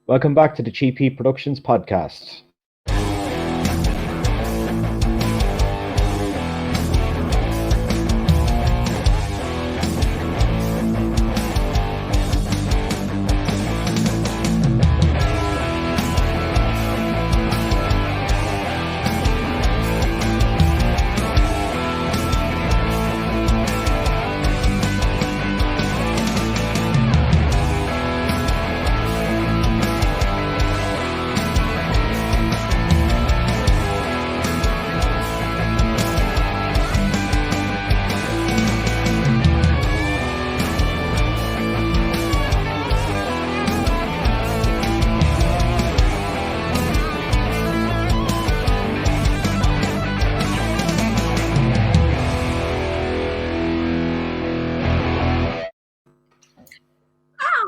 Welcome back to the GP Productions podcast.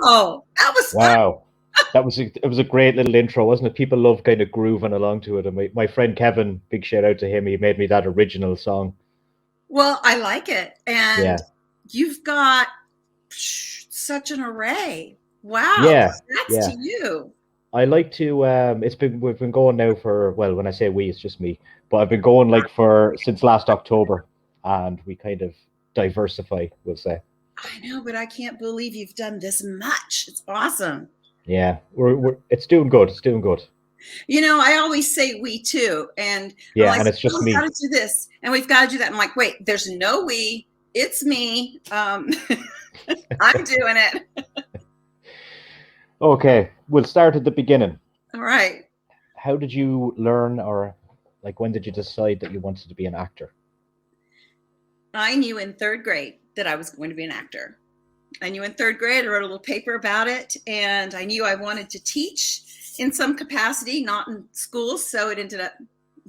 Oh, that was fun. Wow, it was a great little intro, wasn't it? People love kind of grooving along to it, and my friend Kevin, big shout out to him. He made me that original song. Well, I like it. And Yeah, you've got such an array. Wow. yeah, That's yeah. to you. I like to. We've been going now for, well, when I say we, it's just me, but I've been going like for since last October, and we kind of diversify, we'll say. I know, but I can't believe you've done this much. It's awesome. Yeah, we're it's doing good. It's doing good. I always say we too. And I'm Yeah, like, and it's oh, just we've got me. to do this. And we've got to do that. I'm like, wait, there's no we. It's me. I'm doing it. Okay, we'll start at the beginning. All right. How did you learn, or like when did you decide that you wanted to be an actor? I knew in third grade that I was going to be an actor. I knew in third grade, I wrote a little paper about it, and I knew I wanted to teach in some capacity, not in school, so it ended up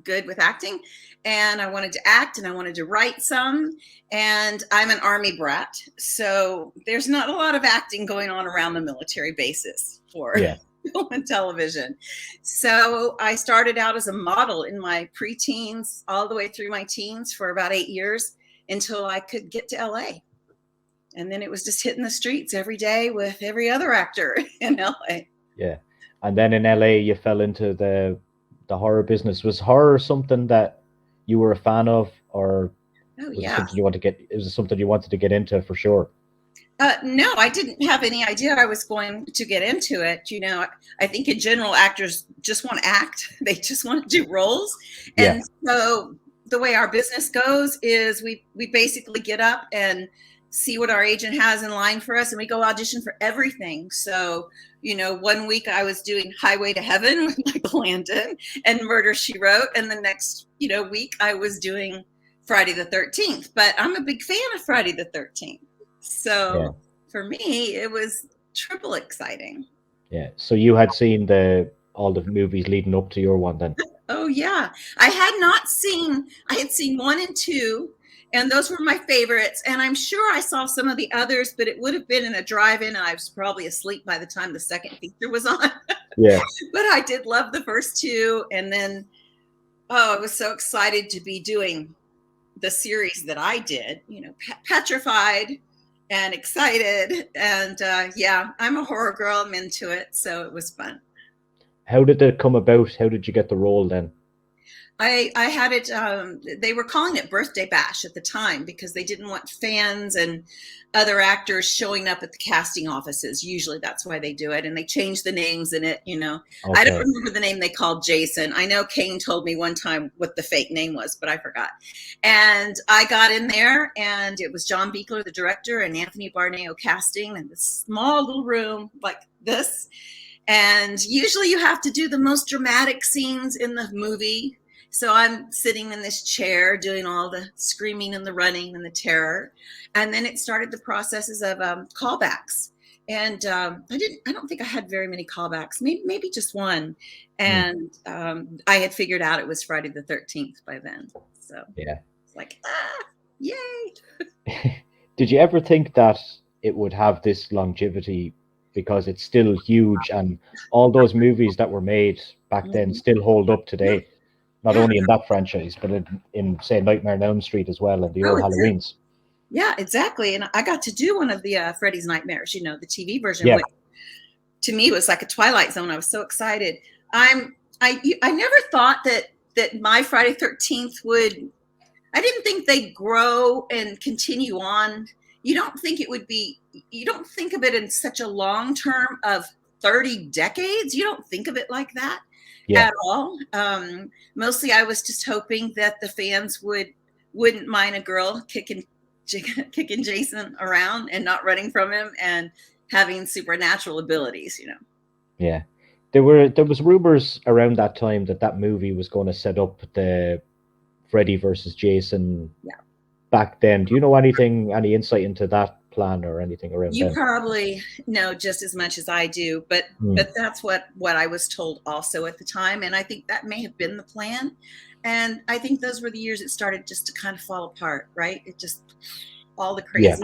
good with acting. And I wanted to act, and I wanted to write some, and I'm an Army brat, so there's not a lot of acting going on around the military bases for Yeah, film and television. So I started out as a model in my preteens all the way through my teens for about 8 years until I could get to LA. And then it was just hitting the streets every day with every other actor in LA. yeah. And then in LA, you fell into the horror business. Was horror something that you were a fan of, or Oh, was it yeah. something you want to get? Was it something you wanted to get into for sure? No, I didn't have any idea I was going to get into it. I think in general, actors just want to act. They just want to do roles. Yeah, And so the way our business goes is we basically get up and see what our agent has in line for us, and we go audition for everything. So, one week I was doing Highway to Heaven with Michael Landon and Murder, She Wrote. And the next, week I was doing Friday the 13th. But I'm a big fan of Friday the 13th. yeah, So for me, it was triple exciting. yeah. So you had seen the all the movies leading up to your one then? Oh, yeah. I had seen one and two, and those were my favorites. And I'm sure I saw some of the others, but it would have been in a drive-in. And I was probably asleep by the time the second feature was on. Yeah, But I did love the first two. And then, oh, I was so excited to be doing the series that I did, petrified and excited. And yeah, I'm a horror girl. I'm into it. So it was fun. how did it come about? How did you get the role then? I had it, they were calling it Birthday Bash at the time because they didn't want fans and other actors showing up at the casting offices. Usually that's why they do it. And they changed the names in it, I don't Okay, remember the name they called Jason. I know Kane told me one time what the fake name was, but I forgot. And I got in there, and it was John Beekler, the director, and Anthony Barneo casting in this small little room like this. And usually you have to do the most dramatic scenes in the movie. So I'm sitting in this chair doing all the screaming and the running and the terror. And then it started the processes of callbacks. And I don't think I had very many callbacks, maybe just one. hmm, And I had figured out it was Friday the 13th by then. So yeah. it's like, yay. Did you ever think that it would have this longevity, because it's still huge, and all those movies that were made back then Mhm. still hold up today? Not Yeah. only in that franchise, but in say Nightmare on Elm Street as well, and the Oh, old Halloweens. yeah, exactly. And I got to do one of the Freddy's Nightmares, the TV version, Yeah, which to me was like a Twilight Zone. I was so excited. I never thought that my Friday 13th would. I didn't think they'd grow and continue on. You don't think it would be. You don't think of it in such a long term of 30 decades. You don't think of it like that at all. Mostly, I was just hoping that the fans wouldn't mind a girl kicking Jason around and not running from him and having supernatural abilities. Yeah. There was rumors around that time that movie was going to set up the Freddy versus Jason back then. Do you know any insight into that plan or anything around You then? probably know just as much as I do, but that's what I was told also at the time, and I think that may have been the plan. And I think those were the years it started just to kind of fall apart, right? It just all the crazy.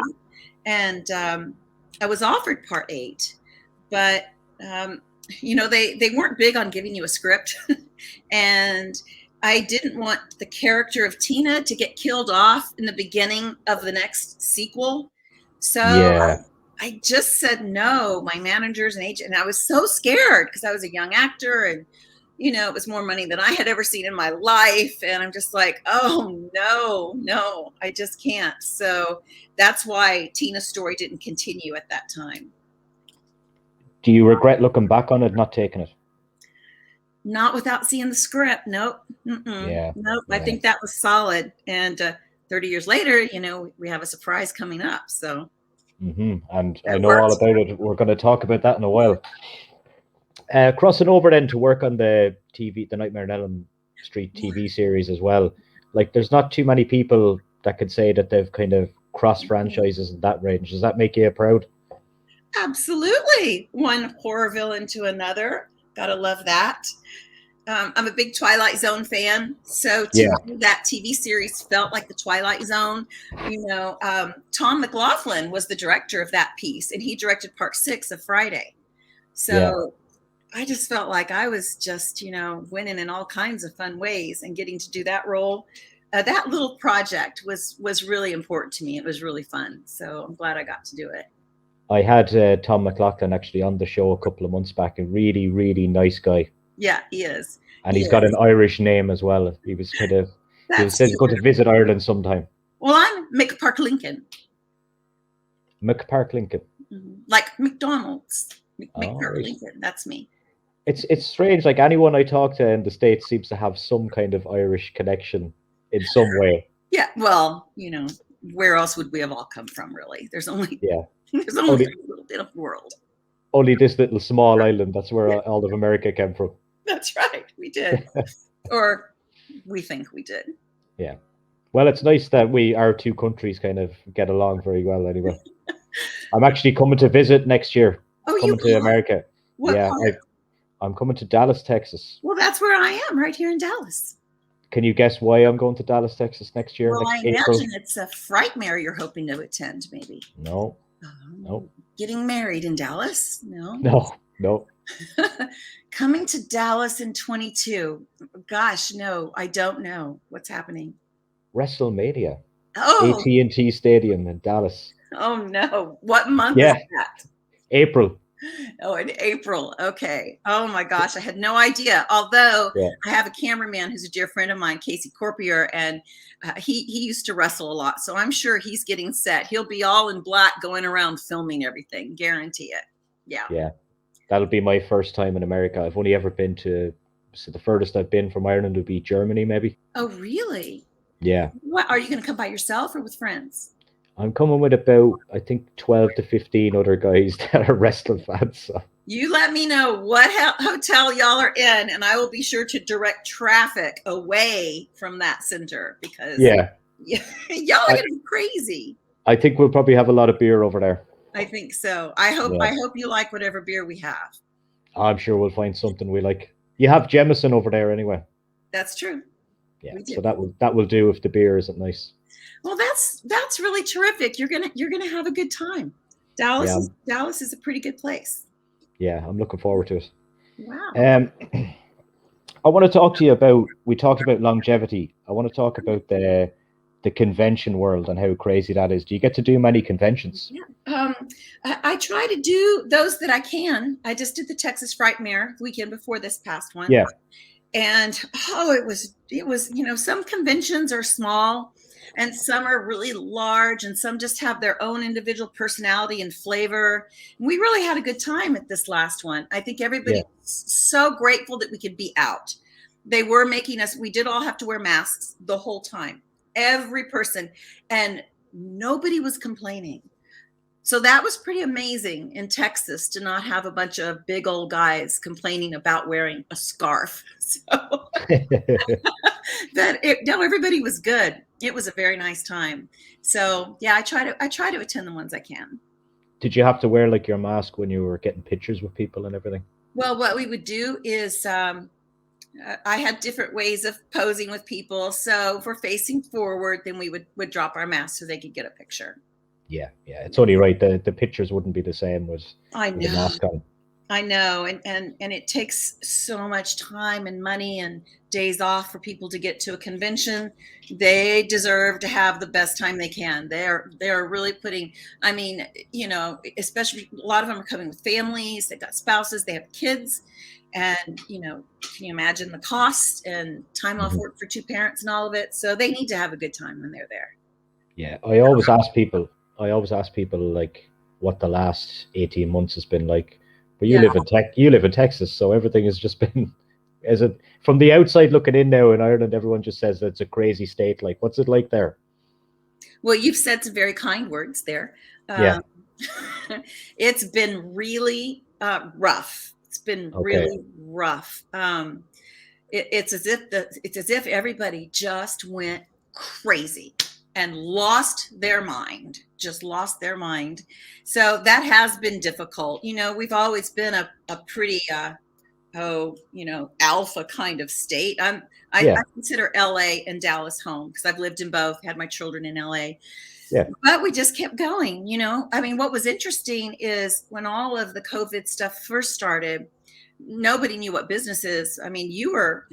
And I was offered part 8, but they weren't big on giving you a script, and I didn't want the character of Tina to get killed off in the beginning of the next sequel. So I just said no. My managers and agent, and I was so scared because I was a young actor, and it was more money than I had ever seen in my life. And I'm just like, oh no, I just can't. So that's why Tina's story didn't continue at that time. Do you regret looking back on it, not taking it? Not without seeing the script. Nope. Nope. I think that was solid. And 30 years later, we have a surprise coming up. So. And I know all about it. We're going to talk about that in a while. Crossing over then to work on the Nightmare on Elm Street TV series as well. Like, there's not too many people that could say that they've kind of crossed franchises in that range. Does that make you proud? Absolutely. One horror villain to another. Gotta love that. I'm a big Twilight Zone fan, so to me, that TV series felt like the Twilight Zone. Tom McLaughlin was the director of that piece, and he directed part 6 of Friday. So I just felt like I was just, winning in all kinds of fun ways, and getting to do that role. That little project was really important to me. It was really fun, so I'm glad I got to do it. I had Tom McLaughlin actually on the show a couple of months back. A really, really nice guy. Yeah, he is. And he's got an Irish name as well. He was kind of, he said he's going to visit Ireland sometime. Well, I'm Mick Park Lincoln. Mick Park Lincoln. Like McDonald's. Mick Park Lincoln. That's me. It's strange. Like, anyone I talk to in the States seems to have some kind of Irish connection in some way. Yeah, well, where else would we have all come from, really? There's only a little bit of world. Only this little small island. That's where all of America came from. That's right. We did. Or we think we did. Yeah. Well, it's nice that our two countries kind of get along very well anyway. I'm actually coming to visit next year. Oh, coming to America. What part? I'm coming to Dallas, Texas. Well, that's where I am, right here in Dallas. Can you guess why I'm going to Dallas, Texas next year? Well, I imagine it's a Frightmare you're hoping to attend, maybe. No. No. Getting married in Dallas? No. No. Coming to Dallas in 22. Gosh, no, I don't know what's happening. WrestleMania. Oh. AT&T Stadium in Dallas. Oh no. What month is that? April. Oh, in April. Okay. Oh my gosh, I had no idea. Although I have a cameraman who's a dear friend of mine, Casey Corpier, and he used to wrestle a lot. So I'm sure he's getting set. He'll be all in black going around filming everything. Guarantee it. Yeah. Yeah. That'll be my first time in America. I've only ever been so the furthest I've been from Ireland would be Germany, maybe. Oh, really? Yeah. What, are you going to come by yourself or with friends? I'm coming with about, I think, 12 to 15 other guys that are wrestling fans. So. You let me know what hotel y'all are in, and I will be sure to direct traffic away from that center, because y'all are getting crazy. I think we'll probably have a lot of beer over there. I think so. I hope you like whatever beer we have. I'm sure we'll find something we like. You have Jameson over there anyway. That's true. Yeah, so that will do if the beer isn't nice. Well, that's really terrific. You're gonna have a good time. Dallas is a pretty good place. Yeah, I'm looking forward to it. Wow. I want to talk to you about. We talked about longevity. I want to talk about the the convention world and how crazy that is. Do you get to do many conventions? Yeah. I try to do those that I can. I just did the Texas Frightmare weekend before this past one. Yeah. And it was, some conventions are small and some are really large and some just have their own individual personality and flavor. We really had a good time at this last one. I think everybody was so grateful that we could be out. They were making us, we did all have to wear masks the whole time, every person, and nobody was complaining. So that was pretty amazing in Texas to not have a bunch of big old guys complaining about wearing a scarf. So everybody was good. It was a very nice time. So yeah, I try to attend the ones I can. Did you have to wear like your mask when you were getting pictures with people and everything? Well, what we would do is I had different ways of posing with people. So if we're facing forward, then we would drop our mask so they could get a picture. Yeah, it's only right. The pictures wouldn't be the same with I know. the mask on. I know, and it takes so much time and money and days off for people to get to a convention. They deserve to have the best time they can. They're really putting, I mean, especially a lot of them are coming with families, they've got spouses, they have kids, and can you imagine the cost and time off work for two parents and all of it? So they need to have a good time when they're there. Yeah, I always ask people like what the last 18 months has been like. But you live in Texas, so everything has just been from the outside looking in now in Ireland, everyone just says that it's a crazy state. Like, what's it like there? Well, you've said some very kind words there. It's been really rough. It's been really rough. It's as if everybody just went crazy and lost their mind. So that has been difficult. We've always been a pretty, alpha kind of state. I consider LA and Dallas home because I've lived in both, had my children in LA. Yeah. But we just kept going, I mean, what was interesting is when all of the COVID stuff first started, nobody knew what business is. I mean, you were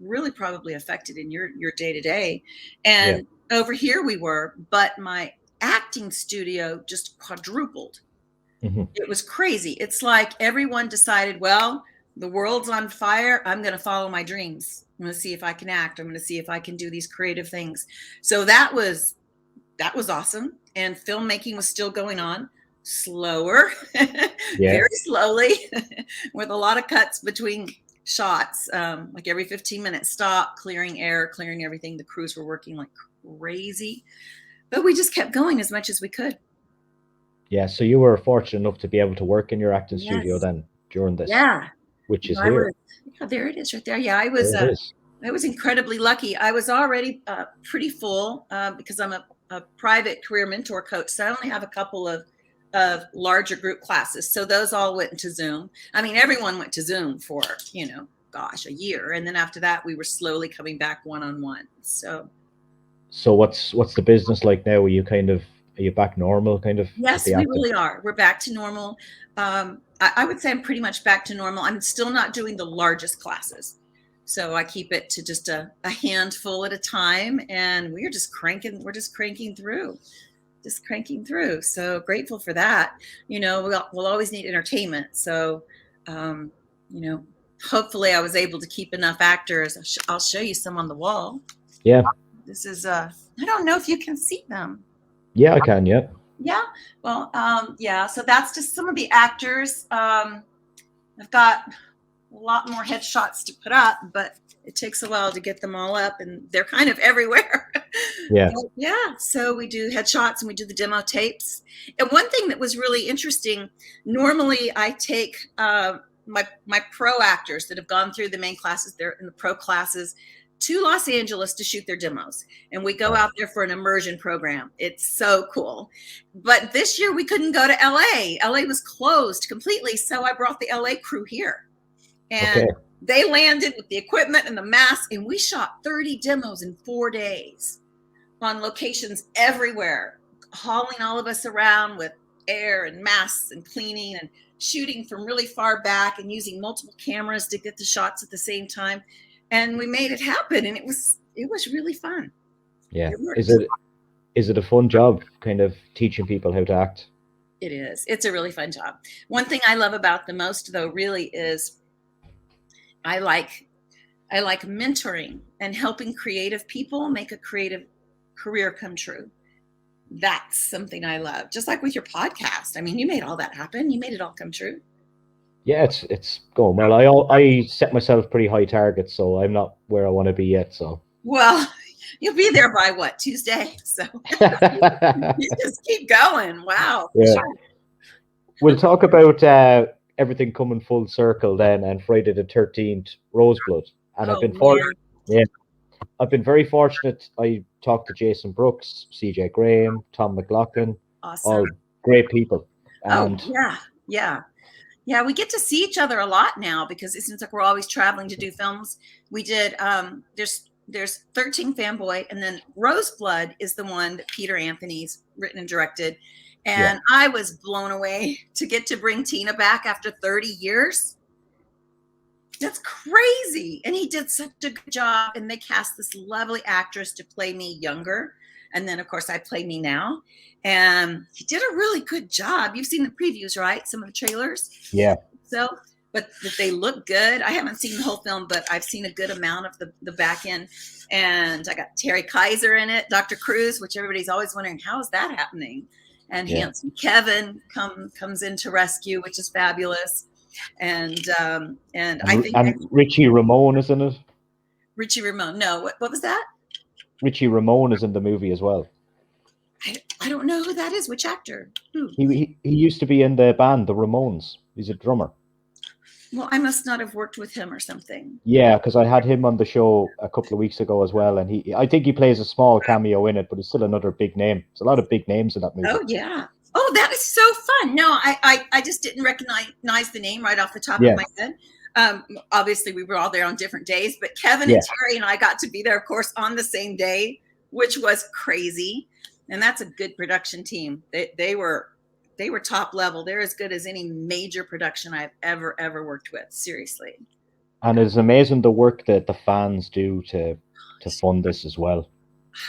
really probably affected in your day-to-day. And over here we were, but my acting studio just quadrupled. It was crazy. It's like everyone decided, well, the world's on fire. I'm going to follow my dreams. I'm going to see if I can act. I'm going to see if I can do these creative things. So that was awesome. And filmmaking was still going on, slower, very slowly, with a lot of cuts between shots, like every 15 minutes stop, clearing air, clearing everything. The crews were working like crazy, but we just kept going as much as we could. Yeah, so you were fortunate enough to be able to work in your acting studio then during this. Yeah, which is here. There it is, right there. Yeah, I was incredibly lucky. I was already pretty full because I'm a private career mentor coach, so I only have a couple of larger group classes. So those all went into Zoom. I mean, everyone went to Zoom for a year, and then after that, we were slowly coming back one-on-one. So what's the business like now? Are you back normal kind of? Yes, we really are. We're back to normal. I would say I'm pretty much back to normal. I'm still not doing the largest classes. So I keep it to just a handful at a time, and we're just cranking through. So grateful for that. We'll always need entertainment. So, hopefully I was able to keep enough actors. I'll show you some on the wall. Yeah. This is, I don't know if you can see them. Yeah, I can. Yeah. Yeah. Well, so that's just some of the actors. I've got a lot more headshots to put up, but it takes a while to get them all up, and they're kind of everywhere. Yeah. So we do headshots and we do the demo tapes. And one thing that was really interesting, normally I take my pro actors that have gone through the main classes, they're in the pro classes, to Los Angeles to shoot their demos. And we go out there for an immersion program. It's so cool. But this year we couldn't go to LA. LA was closed completely. So I brought the LA crew here. And they landed with the equipment and the masks, and we shot 30 demos in 4 days on locations everywhere, hauling all of us around with air and masks and cleaning and shooting from really far back and using multiple cameras to get the shots at the same time. And we made it happen, and it was really fun. Yeah. Is it a fun job, kind of teaching people how to act? It is. It's a really fun job. One thing I love about the most, though, really is I like mentoring and helping creative people make a creative career come true. That's something I love. Just like with your podcast. I mean, you made all that happen. You made it all come true. Yeah, it's going well. I set myself pretty high targets, so I'm not where I want to be yet. So well, you'll be there by what, Tuesday? So you just keep going. Wow. Yeah. Sure. We'll talk about everything coming full circle then, and Friday the 13th, Roseblood. And I've been very fortunate. I talked to Jason Brooks, CJ Graham, Tom McLaughlin, awesome. All great people. And yeah, we get to see each other a lot now because it seems like we're always traveling to do films. We did there's 13 Fanboy, and then Roseblood is the one that Peter Anthony's written and directed. And I was blown away to get to bring Tina back after 30 years. That's crazy. And he did such a good job. And they cast this lovely actress to play me younger. And then, of course, I play me now. And he did a really good job. You've seen the previews, right? Some of the trailers. Yeah. So, but they look good. I haven't seen the whole film, but I've seen a good amount of the back end. And I got Terry Kaiser in it, Dr. Cruz, which everybody's always wondering, how is that happening? And handsome Kevin comes in to rescue, which is fabulous. And I think Richie Ramone is in it. Richie Ramone. No, what was that? Richie Ramone is in the movie as well. I don't know who that is. Which actor? Who? He used to be in the band, the Ramones. He's a drummer. Well, I must not have worked with him or something. Yeah, because I had him on the show a couple of weeks ago as well, and I think he plays a small cameo in it, but he's still another big name. There's a lot of big names in that movie. Oh yeah. Oh, that is so fun. No, I just didn't recognize the name right off the top of my head. Obviously, we were all there on different days, but Kevin and Terry and I got to be there, of course, on the same day, which was crazy. And that's a good production team. They were top level. They're as good as any major production I've ever worked with. Seriously. And it's amazing the work that the fans do to fund this as well.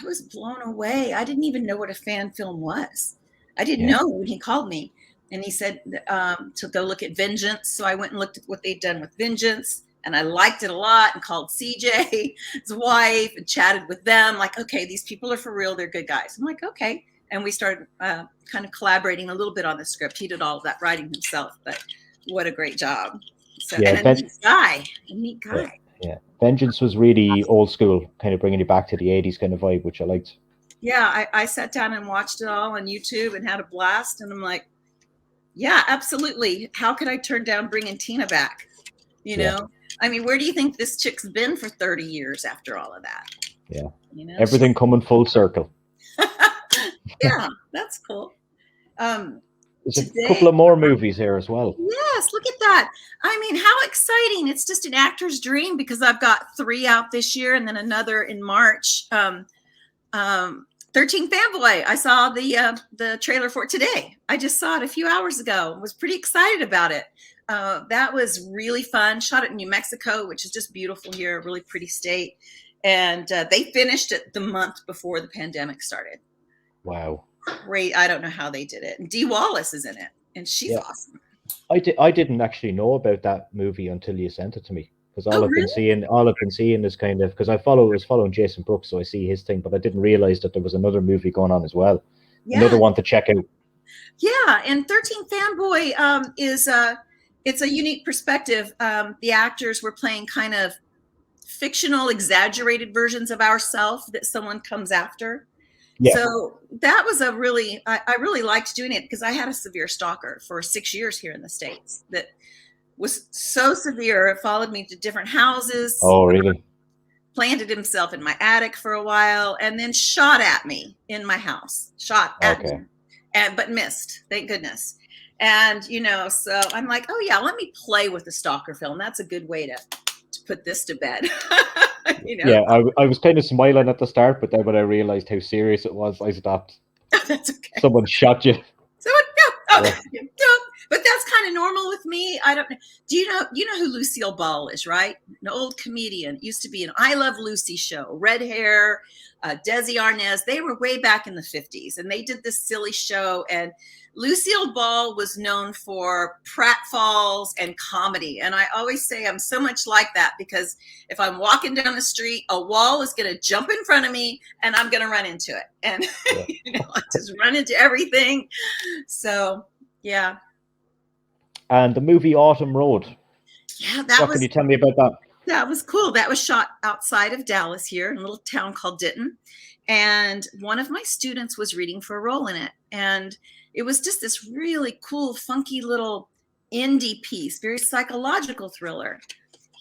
I was blown away. I didn't even know what a fan film was. I didn't know when he called me, and he said to go look at Vengeance. So I went and looked at what they'd done with Vengeance, and I liked it a lot, and called CJ, his wife, and chatted with them. Like, okay, these people are for real. They're good guys. I'm like, okay. And we started kind of collaborating a little bit on the script. He did all of that writing himself, but what a great job. So, and a neat guy. Yeah. Vengeance was really old school, kind of bringing you back to the 80s kind of vibe, which I liked. Yeah, I sat down and watched it all on YouTube and had a blast. And I'm like, yeah, absolutely. How could I turn down bringing Tina back? You know, I mean, where do you think this chick's been for 30 years after all of that? Yeah. You know, everything coming full circle. Yeah, that's cool. There's a couple of more movies here as well. Yes, look at that. I mean, how exciting. It's just an actor's dream because I've got 3 out this year and then another in March. 13 Fanboy. I saw the trailer for it today. I just saw it a few hours ago. Was pretty excited about it. That was really fun. Shot it in New Mexico, which is just beautiful here, a really pretty state. And they finished it the month before the pandemic started. Wow. Great. I don't know how they did it. And Dee Wallace is in it, and she's awesome. I didn't actually know about that movie until you sent it to me. Because all I've been seeing is kind of, because I was following Jason Brooks, so I see his thing, but I didn't realize that there was another movie going on as well. Yeah. Another one to check out. Yeah, and 13 Fanboy it's a unique perspective. The actors were playing kind of fictional, exaggerated versions of ourselves that someone comes after. Yeah. So that was I really liked doing it because I had a severe stalker for 6 years here in the States that was so severe. It followed me to different houses. Oh, really? Planted himself in my attic for a while and then shot at me in my house. Shot at me, but missed, thank goodness. And, so I'm like, oh, yeah, let me play with the stalker film. That's a good way to put this to bed. Yeah, I was kind of smiling at the start, but then when I realized how serious it was, I stopped. That's okay. Someone shot you. But that's kind of normal with me. I don't know. Do you know who Lucille Ball is, right? An old comedian. Used to be an I Love Lucy show. Red hair, Desi Arnaz. They were way back in the 50s, and they did this silly show. And Lucille Ball was known for pratfalls and comedy. And I always say I'm so much like that, because if I'm walking down the street, a wall is going to jump in front of me and I'm going to run into it. And I just run into everything. So, yeah. And the movie Autumn Road. Yeah, what can you tell me about that? That was cool. That was shot outside of Dallas here in a little town called Denton. And one of my students was reading for a role in it. And it was just this really cool, funky little indie piece, very psychological thriller.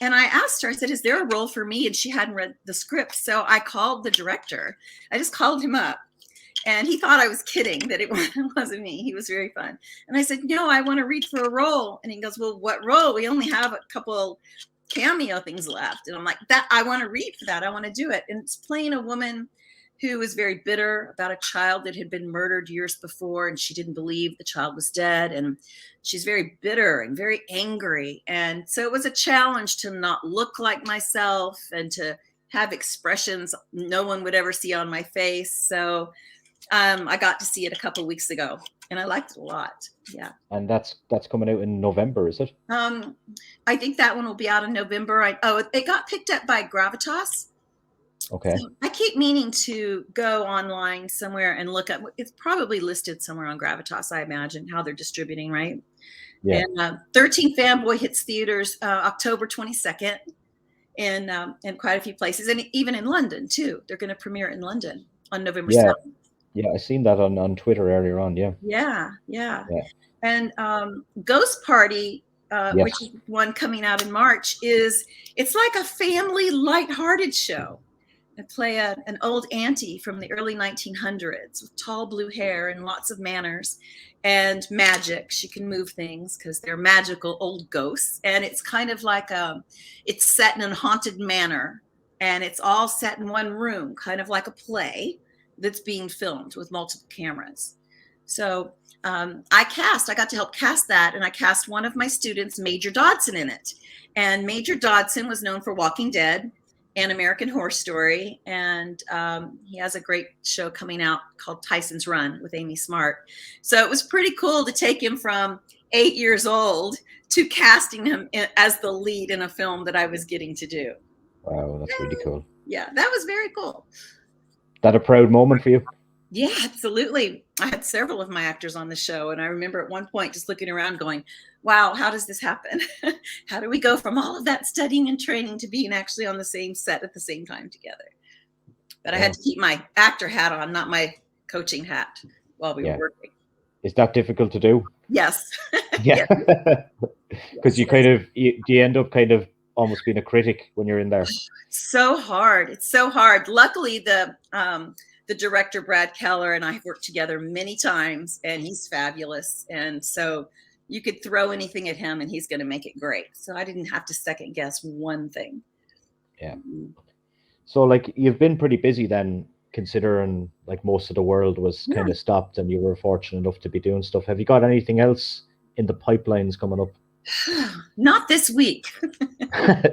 And I asked her, I said, is there a role for me? And she hadn't read the script. So I called the director. I just called him up. And he thought I was kidding, that it wasn't me. He was very fun. And I said, no, I want to read for a role. And he goes, well, what role? We only have a couple cameo things left. And I'm like, that I want to read for that. I want to do it. And it's playing a woman who was very bitter about a child that had been murdered years before, and she didn't believe the child was dead. And she's very bitter and very angry. And so it was a challenge to not look like myself and to have expressions no one would ever see on my face. So I got to see it a couple of weeks ago, and I liked it a lot. Yeah. And that's coming out in November, is it? I think that one will be out in November. It got picked up by Gravitas. Okay. So I keep meaning to go online somewhere and look up. It's probably listed somewhere on Gravitas, I imagine, how they're distributing, right? Yeah. And 13 Fanboy hits theaters October 22nd in quite a few places, and even in London too. They're going to premiere in London on November 7th. Yeah, I seen that on Twitter earlier on. Yeah. And Ghost Party, which is one coming out in March, it's like a family lighthearted show. I play an old auntie from the early 1900s with tall blue hair and lots of manners and magic. She can move things because they're magical old ghosts. And it's kind of like it's set in a haunted manor, and it's all set in one room, kind of like a play that's being filmed with multiple cameras. So I got to help cast that, and I cast one of my students, Major Dodson, in it. And Major Dodson was known for Walking Dead and American Horror Story, and he has a great show coming out called Tyson's Run with Amy Smart. So it was pretty cool to take him from 8 years old to casting him as the lead in a film that I was getting to do. Wow, that's really cool. Yeah, that was very cool. That a proud moment for you? Yeah, absolutely. I had several of my actors on the show, and I remember at one point just looking around going, wow, how does this happen? How do we go from all of that studying and training to being actually on the same set at the same time together? But I had to keep my actor hat on, not my coaching hat, while we were working. Is that difficult to do? Yes. Yeah. Because you end up kind of almost being a critic when you're in there. So hard. It's so hard. Luckily, the director, Brad Keller, and I have worked together many times, and he's fabulous. And so you could throw anything at him and he's going to make it great. So I didn't have to second guess one thing. Yeah. So like you've been pretty busy then, considering like most of the world was kind of stopped and you were fortunate enough to be doing stuff. Have you got anything else in the pipelines coming up? Not this week.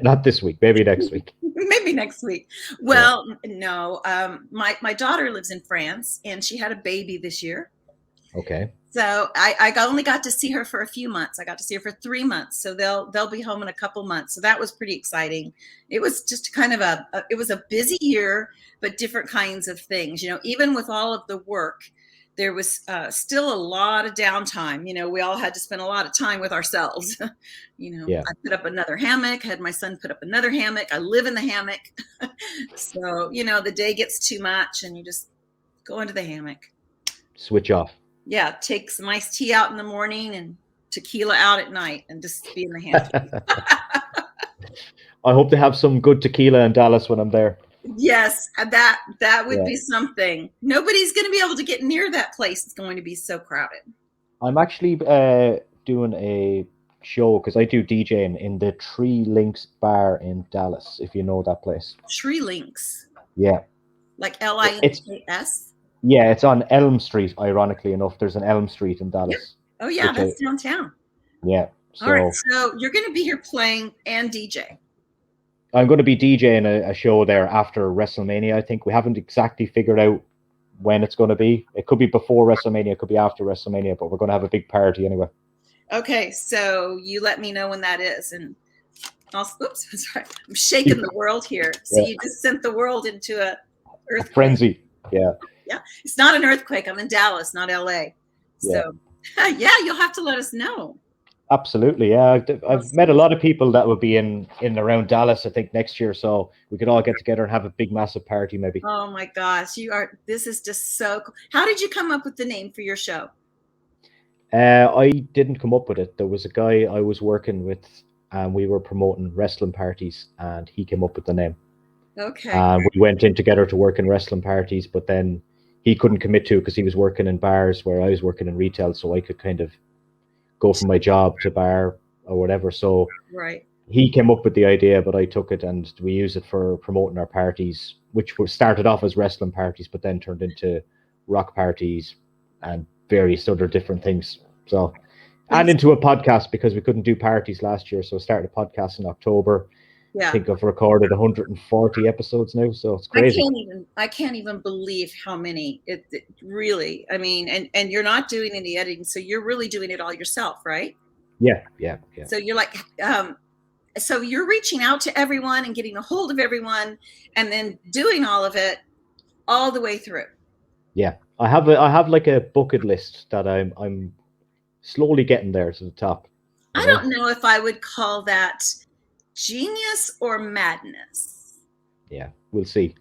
Not this week. Maybe next week. Maybe next week. Well, no. My daughter lives in France, and she had a baby this year. Okay. So I only got to see her for a few months. I got to see her for 3 months. So they'll be home in a couple months. So that was pretty exciting. It was just kind of it was a busy year, but different kinds of things. Even with all of the work, there was still a lot of downtime. We all had to spend a lot of time with ourselves. I put up another hammock, had my son put up another hammock. I live in the hammock. So, the day gets too much and you just go into the hammock. Switch off. Yeah, take some iced tea out in the morning and tequila out at night and just be in the hammock. I hope they have some good tequila in Dallas when I'm there. Yes, that would be something. Nobody's going to be able to get near that place. It's going to be so crowded. I'm actually doing a show because I do DJing in the Tree Links bar in Dallas, if you know that place. Tree Links? Yeah. Like Links? Yeah, it's on Elm Street, ironically enough. There's an Elm Street in Dallas. Oh, yeah, that's downtown. Yeah. So all right. So you're going to be here playing and DJ. I'm going to be DJing a show there after WrestleMania. I think we haven't exactly figured out when it's going to be. It could be before WrestleMania, it could be after WrestleMania, but we're going to have a big party anyway. Okay, so you let me know when that is, and oops, sorry, I'm shaking the world here. So you just sent the world into a earthquake. Frenzy. Yeah. Yeah, it's not an earthquake. I'm in Dallas, not LA. So yeah, you'll have to let us know. Absolutely, yeah. I've met a lot of people that will be in around Dallas, I think, next year, so we could all get together and have a big, massive party, maybe. Oh my gosh, this is just so cool. How did you come up with the name for your show? I didn't come up with it. There was a guy I was working with, and we were promoting wrestling parties, and he came up with the name. Okay. We went in together to work in wrestling parties, but then he couldn't commit to it because he was working in bars where I was working in retail, so I could kind of go from my job to bar or whatever. So he came up with the idea, but I took it and we use it for promoting our parties, which were started off as wrestling parties, but then turned into rock parties and various other different things. So, and into a podcast because we couldn't do parties last year. So I started a podcast in October. Yeah. I think I've recorded 140 episodes now, so it's crazy. I can't even believe how many it really, I mean, and you're not doing any editing, so you're really doing it all yourself, right? Yeah. So you're like, so you're reaching out to everyone and getting a hold of everyone and then doing all of it all the way through. Yeah. I have like a bucket list that I'm slowly getting there to the top. I don't know if I would call that genius or madness. Yeah, we'll see.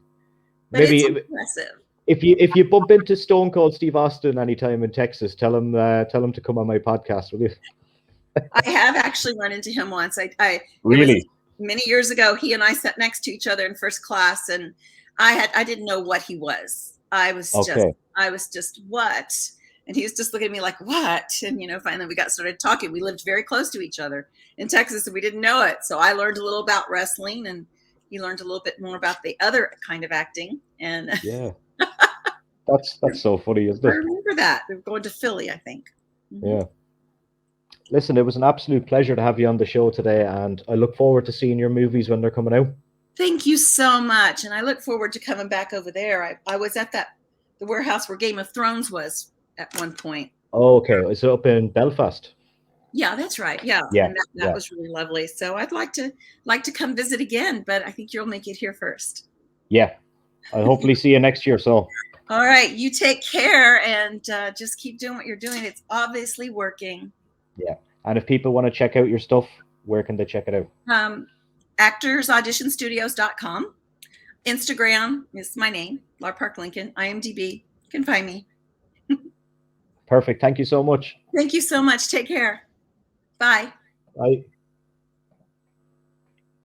But maybe it's impressive. If you bump into Stone Cold Steve Austin anytime in Texas, tell him to come on my podcast, will you? I have actually run into him once. Really? Many years ago, he and I sat next to each other in first class, and I didn't know what he was. I was just what? And he was just looking at me like, what? And, finally we got started talking. We lived very close to each other in Texas and we didn't know it. So I learned a little about wrestling and he learned a little bit more about the other kind of acting. And yeah, that's so funny, isn't it? I remember that. We were going to Philly, I think. Mm-hmm. Yeah. Listen, it was an absolute pleasure to have you on the show today. And I look forward to seeing your movies when they're coming out. Thank you so much. And I look forward to coming back over there. I was at the warehouse where Game of Thrones was at one point. Oh, okay. Is it up in Belfast? Yeah, that's right. Yeah. And that was really lovely. So I'd like to come visit again, but I think you'll make it here first. Yeah. I'll hopefully see you next year. So. All right. You take care and just keep doing what you're doing. It's obviously working. Yeah. And if people want to check out your stuff, where can they check it out? actorsauditionstudios.com. Instagram is my name, Lar Park Lincoln. IMDb. You can find me. Perfect. Thank you so much. Thank you so much. Take care. Bye. Bye.